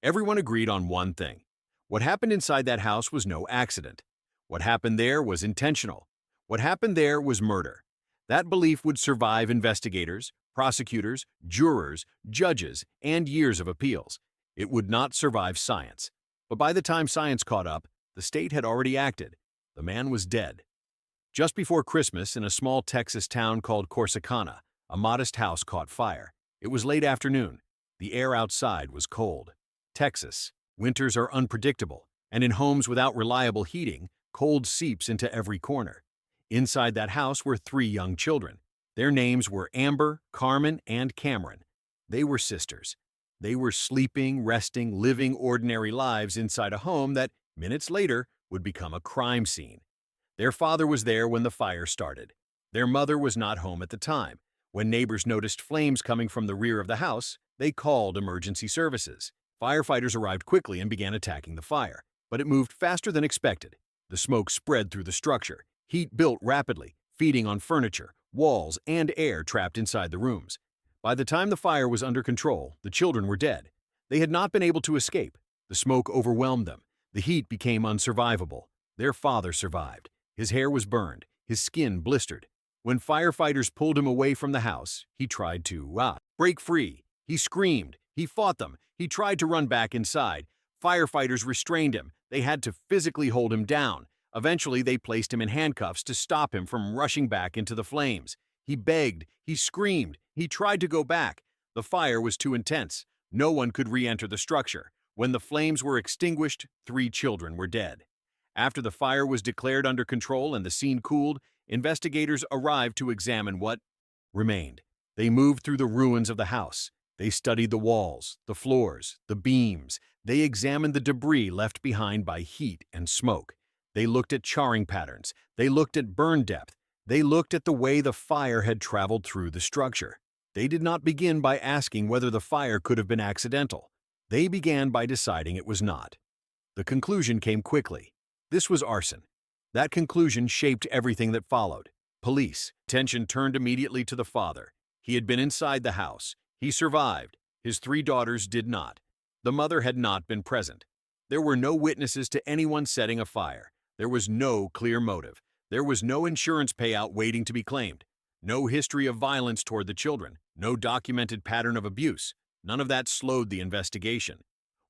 Everyone agreed on one thing. What happened inside that house was no accident. What happened there was intentional. What happened there was murder. That belief would survive investigators, prosecutors, jurors, judges, and years of appeals. It would not survive science. But by the time science caught up, the state had already acted. The man was dead. Just before Christmas, in a small Texas town called Corsicana, a modest house caught fire. It was late afternoon. The air outside was cold. Texas, winters are unpredictable, and in homes without reliable heating, cold seeps into every corner. Inside that house were three young children. Their names were Amber, Carmen, and Cameron. They were sisters. They were sleeping, resting, living ordinary lives inside a home that, minutes later, would become a crime scene. Their father was there when the fire started. Their mother was not home at the time. When neighbors noticed flames coming from the rear of the house, they called emergency services. Firefighters arrived quickly and began attacking the fire, but it moved faster than expected. The smoke spread through the structure. Heat built rapidly, feeding on furniture, walls, and air trapped inside the rooms. By the time the fire was under control, the children were dead. They had not been able to escape. The smoke overwhelmed them. The heat became unsurvivable. Their father survived. His hair was burned, his skin blistered. When firefighters pulled him away from the house, he tried to break free. He screamed. He fought them. He tried to run back inside. Firefighters restrained him. They had to physically hold him down. Eventually, they placed him in handcuffs to stop him from rushing back into the flames. He begged. He screamed. He tried to go back. The fire was too intense. No one could re-enter the structure. When the flames were extinguished, 3 children were dead. After the fire was declared under control and the scene cooled, investigators arrived to examine what remained. They moved through the ruins of the house. They studied the walls, the floors, the beams. They examined the debris left behind by heat and smoke. They looked at charring patterns. They looked at burn depth. They looked at the way the fire had traveled through the structure. They did not begin by asking whether the fire could have been accidental. They began by deciding it was not. The conclusion came quickly. This was arson. That conclusion shaped everything that followed. Police attention turned immediately to the father. He had been inside the house. He survived. His 3 daughters did not. The mother had not been present. There were no witnesses to anyone setting a fire. There was no clear motive. There was no insurance payout waiting to be claimed. No history of violence toward the children. No documented pattern of abuse. None of that slowed the investigation.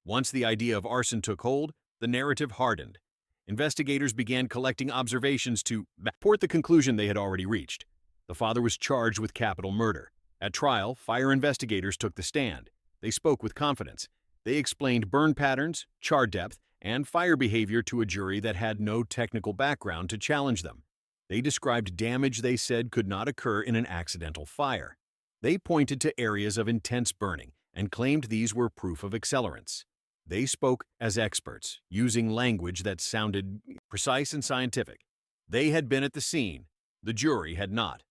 Once the idea of arson took hold, the narrative hardened. Investigators began collecting observations to support the conclusion they had already reached. The father was charged with capital murder. At trial, fire investigators took the stand. They spoke with confidence. They explained burn patterns, char depth, and fire behavior to a jury that had no technical background to challenge them. They described damage they said could not occur in an accidental fire. They pointed to areas of intense burning and claimed these were proof of accelerants. They spoke as experts, using language that sounded precise and scientific. They had been at the scene. The jury had not.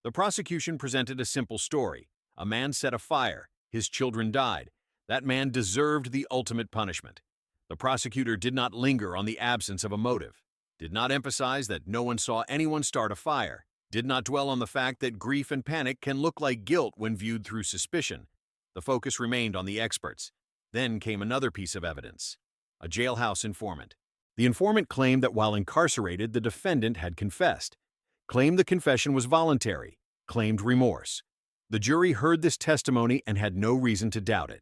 The prosecution presented a simple story. A man set a fire. His children died. That man deserved the ultimate punishment. The prosecutor did not linger on the absence of a motive, did not emphasize that no one saw anyone start a fire, did not dwell on the fact that grief and panic can look like guilt when viewed through suspicion. The focus remained on the experts. Then came another piece of evidence, a jailhouse informant. The informant claimed that while incarcerated, the defendant had confessed, claimed the confession was voluntary, claimed remorse. The jury heard this testimony and had no reason to doubt it.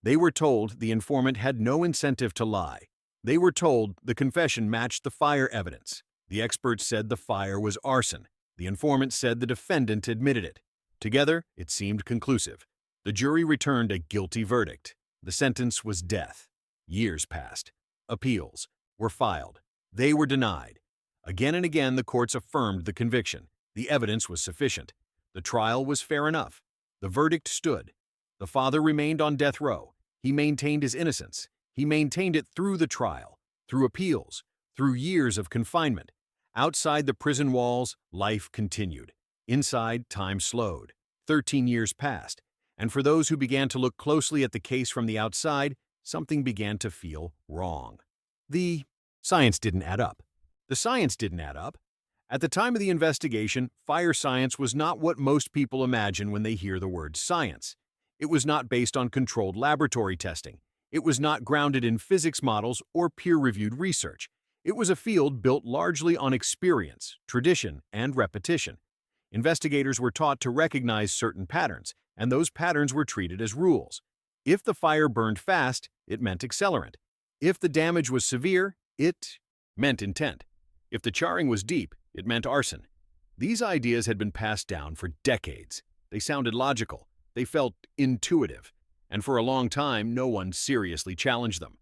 They were told the informant had no incentive to lie. They were told the confession matched the fire evidence. The experts said the fire was arson. The informant said the defendant admitted it. Together, it seemed conclusive. The jury returned a guilty verdict. The sentence was death. Years passed. Appeals were filed. They were denied. Again and again, the courts affirmed the conviction. The evidence was sufficient. The trial was fair enough. The verdict stood. The father remained on death row. He maintained his innocence. He maintained it through the trial, through appeals, through years of confinement. Outside the prison walls, life continued. Inside, time slowed. 13 years passed. And for those who began to look closely at the case from the outside, something began to feel wrong. The science didn't add up. The science didn't add up. At the time of the investigation, fire science was not what most people imagine when they hear the word science. It was not based on controlled laboratory testing. It was not grounded in physics models or peer-reviewed research. It was a field built largely on experience, tradition, and repetition. Investigators were taught to recognize certain patterns, and those patterns were treated as rules. If the fire burned fast, it meant accelerant. If the damage was severe, it meant intent. If the charring was deep, it meant arson. These ideas had been passed down for decades. They sounded logical, they felt intuitive, and for a long time, no one seriously challenged them.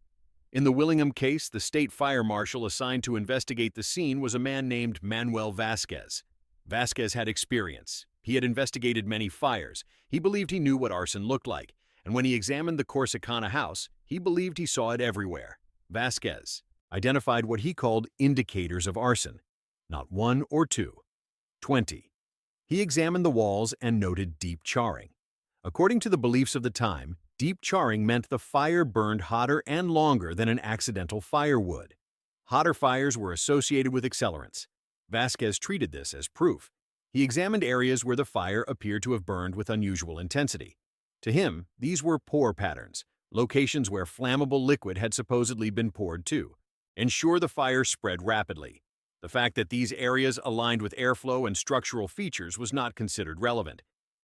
In the Willingham case, the state fire marshal assigned to investigate the scene was a man named Manuel Vasquez. Vasquez had experience. He had investigated many fires. He believed he knew what arson looked like, and when he examined the Corsicana house, he believed he saw it everywhere. Vasquez identified what he called indicators of arson. Not one or two, 20. He examined the walls and noted deep charring. According to the beliefs of the time, deep charring meant the fire burned hotter and longer than an accidental fire would. Hotter fires were associated with accelerants. Vasquez treated this as proof. He examined areas where the fire appeared to have burned with unusual intensity. To him, these were pour patterns, locations where flammable liquid had supposedly been poured to ensure the fire spread rapidly. The fact that these areas aligned with airflow and structural features was not considered relevant.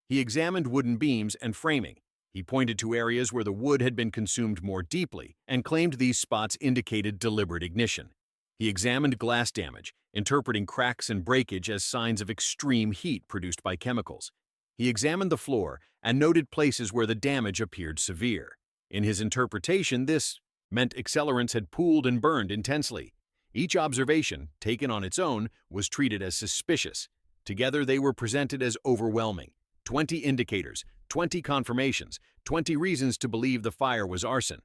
He examined wooden beams and framing. He pointed to areas where the wood had been consumed more deeply and claimed these spots indicated deliberate ignition. He examined glass damage, interpreting cracks and breakage as signs of extreme heat produced by chemicals. He examined the floor and noted places where the damage appeared severe. In his interpretation, this meant accelerants had pooled and burned intensely. Each observation, taken on its own, was treated as suspicious. Together, they were presented as overwhelming. 20 indicators, 20 confirmations, 20 reasons to believe the fire was arson.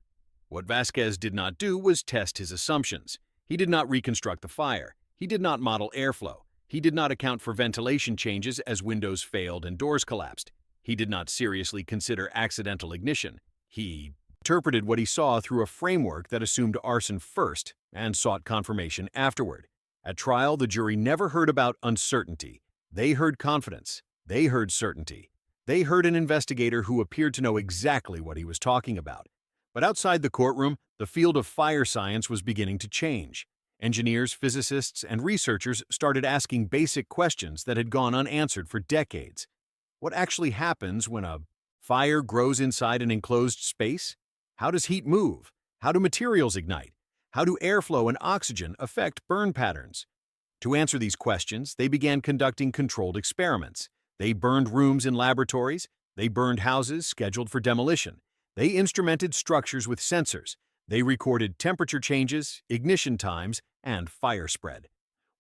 What Vasquez did not do was test his assumptions. He did not reconstruct the fire. He did not model airflow. He did not account for ventilation changes as windows failed and doors collapsed. He did not seriously consider accidental ignition. He interpreted what he saw through a framework that assumed arson first and sought confirmation afterward. At trial, the jury never heard about uncertainty. They heard confidence. They heard certainty. They heard an investigator who appeared to know exactly what he was talking about. But outside the courtroom, the field of fire science was beginning to change. Engineers, physicists, and researchers started asking basic questions that had gone unanswered for decades. What actually happens when a fire grows inside an enclosed space? How does heat move? How do materials ignite? How do airflow and oxygen affect burn patterns? To answer these questions, they began conducting controlled experiments. They burned rooms in laboratories. They burned houses scheduled for demolition. They instrumented structures with sensors. They recorded temperature changes, ignition times, and fire spread.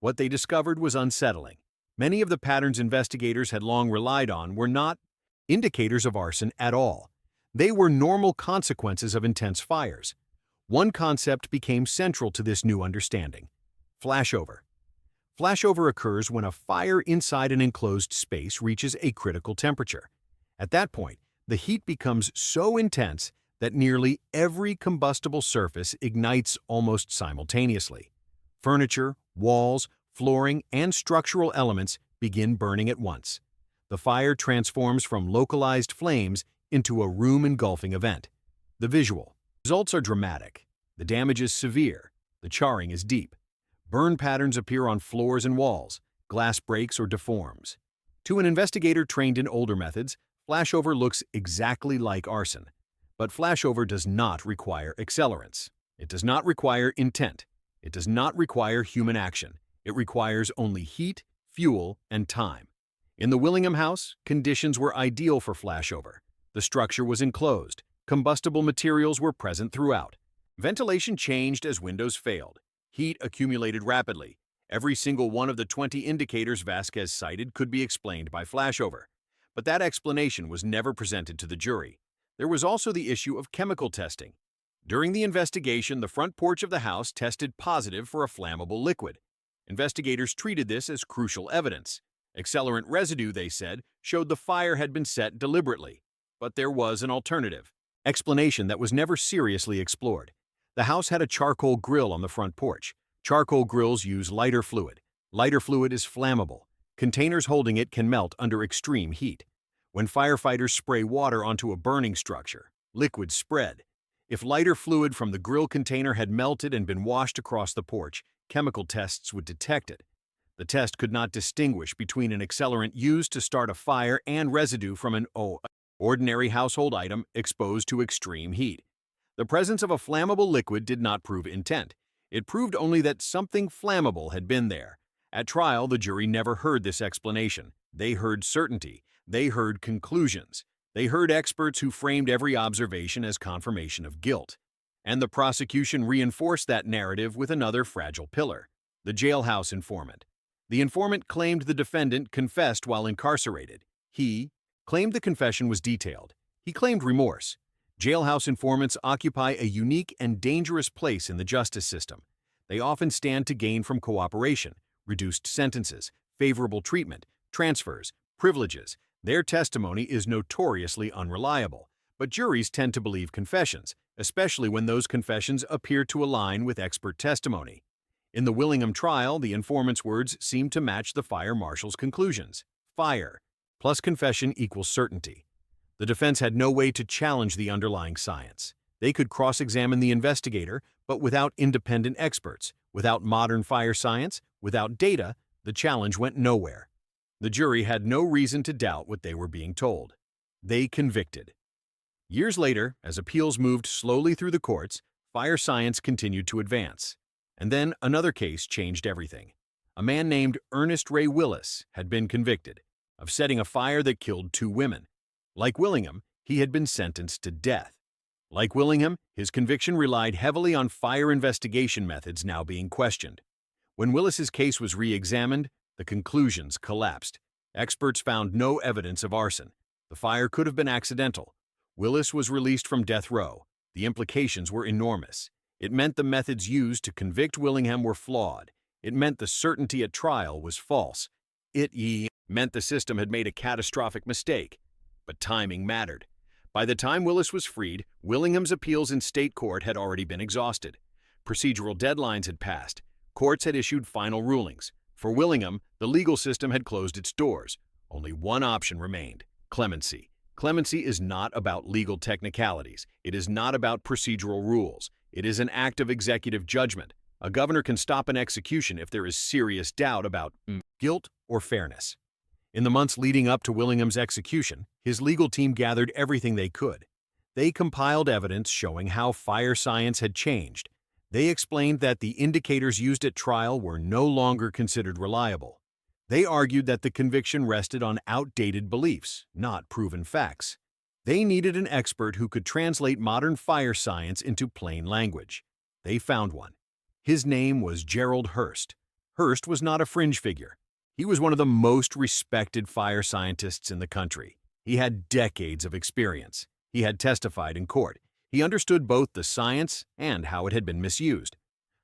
What they discovered was unsettling. Many of the patterns investigators had long relied on were not indicators of arson at all. They were normal consequences of intense fires. One concept became central to this new understanding: flashover. Flashover occurs when a fire inside an enclosed space reaches a critical temperature. At that point, the heat becomes so intense that nearly every combustible surface ignites almost simultaneously. Furniture, walls, flooring, and structural elements begin burning at once. The fire transforms from localized flames into a room-engulfing event. The visual results are dramatic. The damage is severe. The charring is deep. Burn patterns appear on floors and walls. Glass breaks or deforms. To an investigator trained in older methods, flashover looks exactly like arson. But flashover does not require accelerants. It does not require intent. It does not require human action. It requires only heat, fuel, and time. In the Willingham house, conditions were ideal for flashover. The structure was enclosed. Combustible materials were present throughout. Ventilation changed as windows failed. Heat accumulated rapidly. Every single one of the 20 indicators Vasquez cited could be explained by flashover. But that explanation was never presented to the jury. There was also the issue of chemical testing. During the investigation, the front porch of the house tested positive for a flammable liquid. Investigators treated this as crucial evidence. Accelerant residue, they said, showed the fire had been set deliberately. But there was an alternative explanation that was never seriously explored. The house had a charcoal grill on the front porch. Charcoal grills use lighter fluid. Lighter fluid is flammable. Containers holding it can melt under extreme heat. When firefighters spray water onto a burning structure, liquids spread. If lighter fluid from the grill container had melted and been washed across the porch, chemical tests would detect it. The test could not distinguish between an accelerant used to start a fire and residue from an ordinary household item exposed to extreme heat. The presence of a flammable liquid did not prove intent. It proved only that something flammable had been there. At trial, the jury never heard this explanation. They heard certainty. They heard conclusions. They heard experts who framed every observation as confirmation of guilt. And the prosecution reinforced that narrative with another fragile pillar: the jailhouse informant. The informant claimed the defendant confessed while incarcerated. He claimed the confession was detailed. He claimed remorse. Jailhouse informants occupy a unique and dangerous place in the justice system. They often stand to gain from cooperation, reduced sentences, favorable treatment, transfers, privileges. Their testimony is notoriously unreliable, but juries tend to believe confessions, especially when those confessions appear to align with expert testimony. In the Willingham trial, the informant's words seemed to match the fire marshal's conclusions. Fire plus confession equals certainty. The defense had no way to challenge the underlying science. They could cross-examine the investigator, but without independent experts, without modern fire science, without data, the challenge went nowhere. The jury had no reason to doubt what they were being told. They convicted. Years later, as appeals moved slowly through the courts, fire science continued to advance. And then another case changed everything. A man named Ernest Ray Willis had been convicted of setting a fire that killed 2 women. Like Willingham, he had been sentenced to death. Like Willingham, his conviction relied heavily on fire investigation methods now being questioned. When Willis's case was re-examined, the conclusions collapsed. Experts found no evidence of arson. The fire could have been accidental. Willis was released from death row. The implications were enormous. It meant the methods used to convict Willingham were flawed. It meant the certainty at trial was false. It meant the system had made a catastrophic mistake. But timing mattered. By the time Willis was freed, Willingham's appeals in state court had already been exhausted. Procedural deadlines had passed. Courts had issued final rulings. For Willingham, the legal system had closed its doors. Only one option remained: clemency. Clemency is not about legal technicalities. It is not about procedural rules. It is an act of executive judgment. A governor can stop an execution if there is serious doubt about guilt or fairness. In the months leading up to Willingham's execution, his legal team gathered everything they could. They compiled evidence showing how fire science had changed. They explained that the indicators used at trial were no longer considered reliable. They argued that the conviction rested on outdated beliefs, not proven facts. They needed an expert who could translate modern fire science into plain language. They found one. His name was Gerald Hurst. Hurst was not a fringe figure. He was one of the most respected fire scientists in the country. He had decades of experience. He had testified in court. He understood both the science and how it had been misused.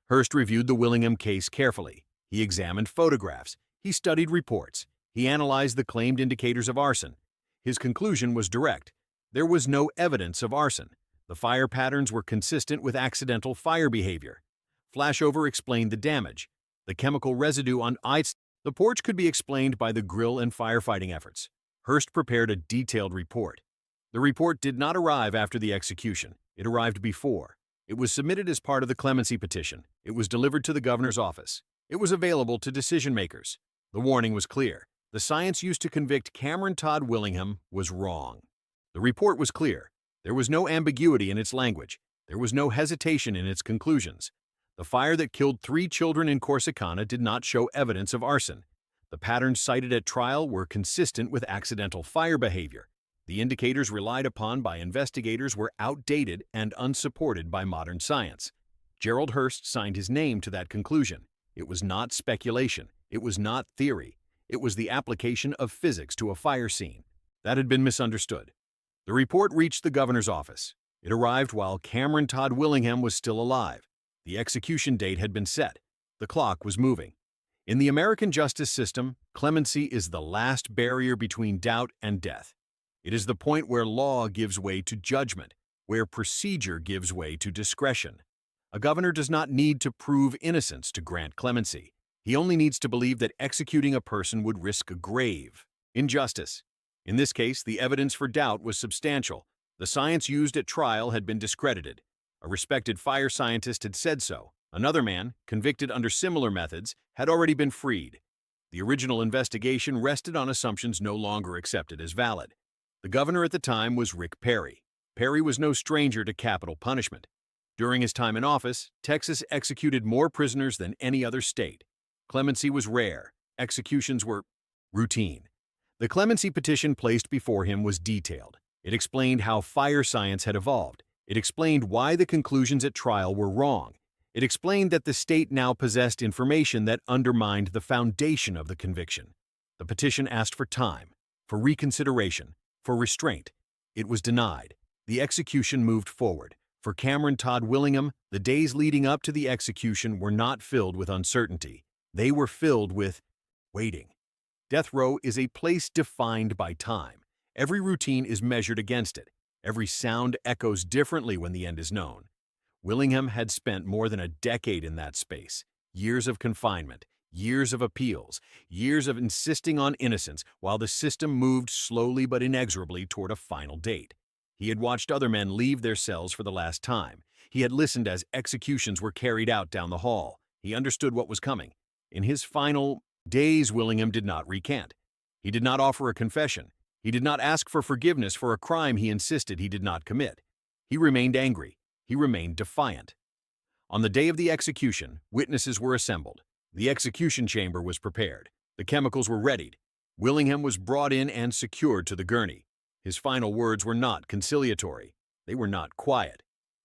Hurst reviewed the Willingham case carefully. He examined photographs. He studied reports. He analyzed the claimed indicators of arson. His conclusion was direct. There was no evidence of arson. The fire patterns were consistent with accidental fire behavior. Flashover explained the damage. The chemical residue on the porch could be explained by the grill and firefighting efforts. Hurst prepared a detailed report. The report did not arrive after the execution. It arrived before. It was submitted as part of the clemency petition. It was delivered to the governor's office. It was available to decision-makers. The warning was clear. The science used to convict Cameron Todd Willingham was wrong. The report was clear. There was no ambiguity in its language. There was no hesitation in its conclusions. The fire that killed 3 children in Corsicana did not show evidence of arson. The patterns cited at trial were consistent with accidental fire behavior. The indicators relied upon by investigators were outdated and unsupported by modern science. Gerald Hurst signed his name to that conclusion. It was not speculation. It was not theory. It was the application of physics to a fire scene. That had been misunderstood. The report reached the governor's office. It arrived while Cameron Todd Willingham was still alive. The execution date had been set. The clock was moving. In the American justice system, clemency is the last barrier between doubt and death. It is the point where law gives way to judgment, where procedure gives way to discretion. A governor does not need to prove innocence to grant clemency. He only needs to believe that executing a person would risk a grave injustice. In this case, the evidence for doubt was substantial. The science used at trial had been discredited. A respected fire scientist had said so. Another man, convicted under similar methods, had already been freed. The original investigation rested on assumptions no longer accepted as valid. The governor at the time was Rick Perry. Perry was no stranger to capital punishment. During his time in office, Texas executed more prisoners than any other state. Clemency was rare. Executions were routine. The clemency petition placed before him was detailed. It explained how fire science had evolved. It explained why the conclusions at trial were wrong. It explained that the state now possessed information that undermined the foundation of the conviction. The petition asked for time, for reconsideration, for restraint. It was denied. The execution moved forward. For Cameron Todd Willingham, the days leading up to the execution were not filled with uncertainty. They were filled with waiting. Death row is a place defined by time. Every routine is measured against it. Every sound echoes differently when the end is known. Willingham had spent more than a decade in that space. Years of confinement, years of appeals, years of insisting on innocence while the system moved slowly but inexorably toward a final date. He had watched other men leave their cells for the last time. He had listened as executions were carried out down the hall. He understood what was coming. In his final days, Willingham did not recant. He did not offer a confession. He did not ask for forgiveness for a crime he insisted he did not commit. He remained angry. He remained defiant. On the day of the execution, witnesses were assembled. The execution chamber was prepared. The chemicals were readied. Willingham was brought in and secured to the gurney. His final words were not conciliatory. They were not quiet.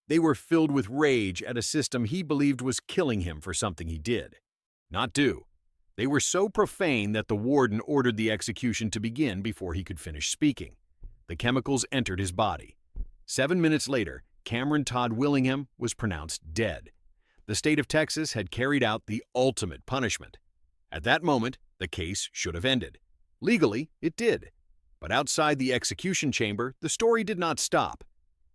They were filled with rage at a system he believed was killing him for something he did not do. They were so profane that the warden ordered the execution to begin before he could finish speaking. The chemicals entered his body. 7 minutes later, Cameron Todd Willingham was pronounced dead. The state of Texas had carried out the ultimate punishment. At that moment, the case should have ended. Legally, it did. But outside the execution chamber, the story did not stop.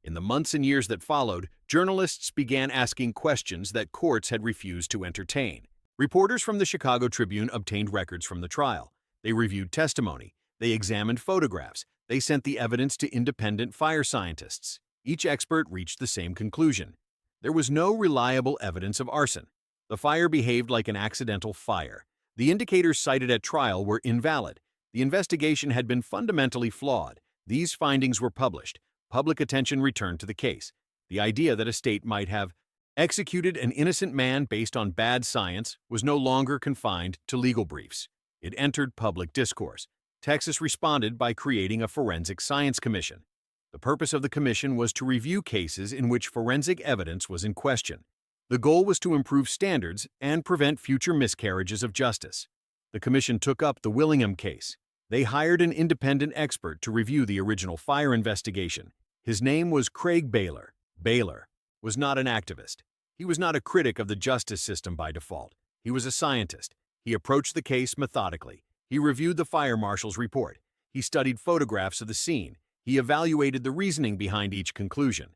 In the months and years that followed, journalists began asking questions that courts had refused to entertain. Reporters from the Chicago Tribune obtained records from the trial. They reviewed testimony. They examined photographs. They sent the evidence to independent fire scientists. Each expert reached the same conclusion. There was no reliable evidence of arson. The fire behaved like an accidental fire. The indicators cited at trial were invalid. The investigation had been fundamentally flawed. These findings were published. Public attention returned to the case. The idea that a state might have executed an innocent man based on bad science was no longer confined to legal briefs. It entered public discourse. Texas responded by creating a forensic science commission. The purpose of the commission was to review cases in which forensic evidence was in question. The goal was to improve standards and prevent future miscarriages of justice. The commission took up the Willingham case. They hired an independent expert to review the original fire investigation. His name was Craig Baylor. Baylor was not an activist. He was not a critic of the justice system by default. He was a scientist. He approached the case methodically. He reviewed the fire marshal's report. He studied photographs of the scene. He evaluated the reasoning behind each conclusion.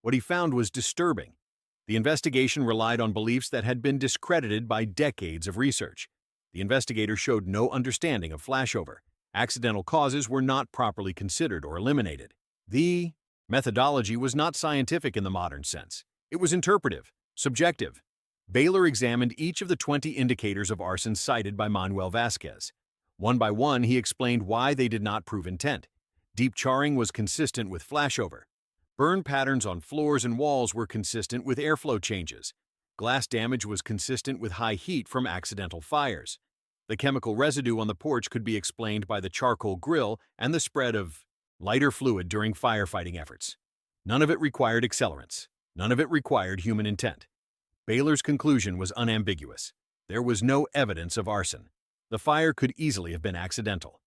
What he found was disturbing. The investigation relied on beliefs that had been discredited by decades of research. The investigator showed no understanding of flashover. Accidental causes were not properly considered or eliminated. The methodology was not scientific in the modern sense. It was interpretive, subjective. Baylor examined each of the 20 indicators of arson cited by Manuel Vasquez. One by one, he explained why they did not prove intent. Deep charring was consistent with flashover. Burn patterns on floors and walls were consistent with airflow changes. Glass damage was consistent with high heat from accidental fires. The chemical residue on the porch could be explained by the charcoal grill and the spread of lighter fluid during firefighting efforts. None of it required accelerants. None of it required human intent. Baylor's conclusion was unambiguous. There was no evidence of arson. The fire could easily have been accidental.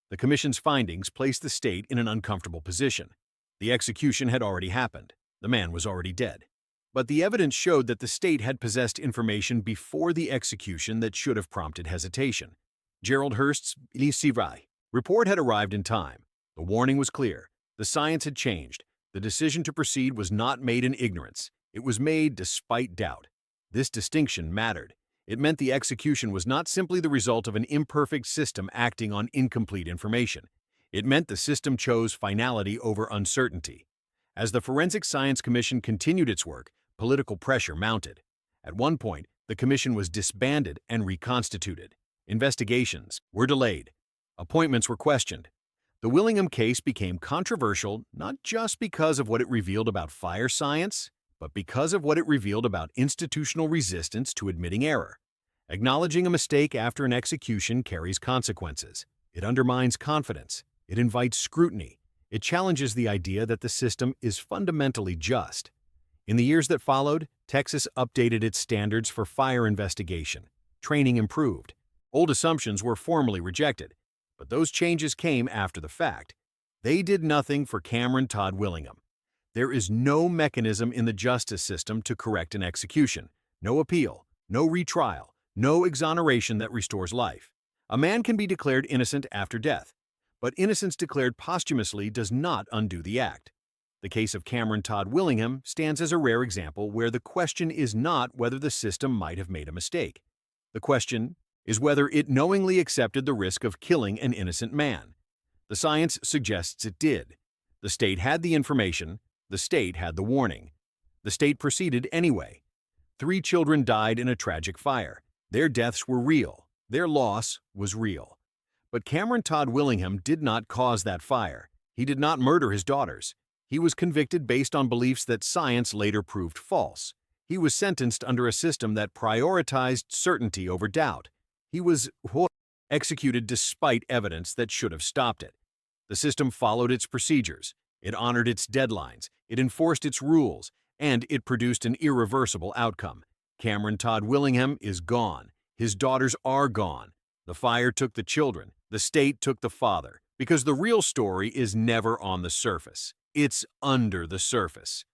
The commission's findings placed the state in an uncomfortable position. The execution had already happened. The man was already dead. But the evidence showed that the state had possessed information before the execution that should have prompted hesitation. Gerald Hurst's Lisivrai report had arrived in time. The warning was clear. The science had changed. The decision to proceed was not made in ignorance. It was made despite doubt. This distinction mattered. It meant the execution was not simply the result of an imperfect system acting on incomplete information. It meant the system chose finality over uncertainty. As the Forensic Science Commission continued its work, political pressure mounted. At one point, the commission was disbanded and reconstituted. Investigations were delayed. Appointments were questioned. The Willingham case became controversial not just because of what it revealed about fire science, but because of what it revealed about institutional resistance to admitting error. Acknowledging a mistake after an execution carries consequences. It undermines confidence. It invites scrutiny. It challenges the idea that the system is fundamentally just. In the years that followed, Texas updated its standards for fire investigation. Training improved. Old assumptions were formally rejected, but those changes came after the fact. They did nothing for Cameron Todd Willingham. There is no mechanism in the justice system to correct an execution, no appeal, no retrial, no exoneration that restores life. A man can be declared innocent after death, but innocence declared posthumously does not undo the act. The case of Cameron Todd Willingham stands as a rare example where the question is not whether the system might have made a mistake. The question is whether it knowingly accepted the risk of killing an innocent man. The science suggests it did. The state had the information. The state had the warning. The state proceeded anyway. 3 children died in a tragic fire. Their deaths were real. Their loss was real. But Cameron Todd Willingham did not cause that fire. He did not murder his daughters. He was convicted based on beliefs that science later proved false. He was sentenced under a system that prioritized certainty over doubt. He was executed despite evidence that should have stopped it. The system followed its procedures. It honored its deadlines. It enforced its rules. And it produced an irreversible outcome. Cameron Todd Willingham is gone. His daughters are gone. The fire took the children. The state took the father. Because the real story is never on the surface. It's under the surface.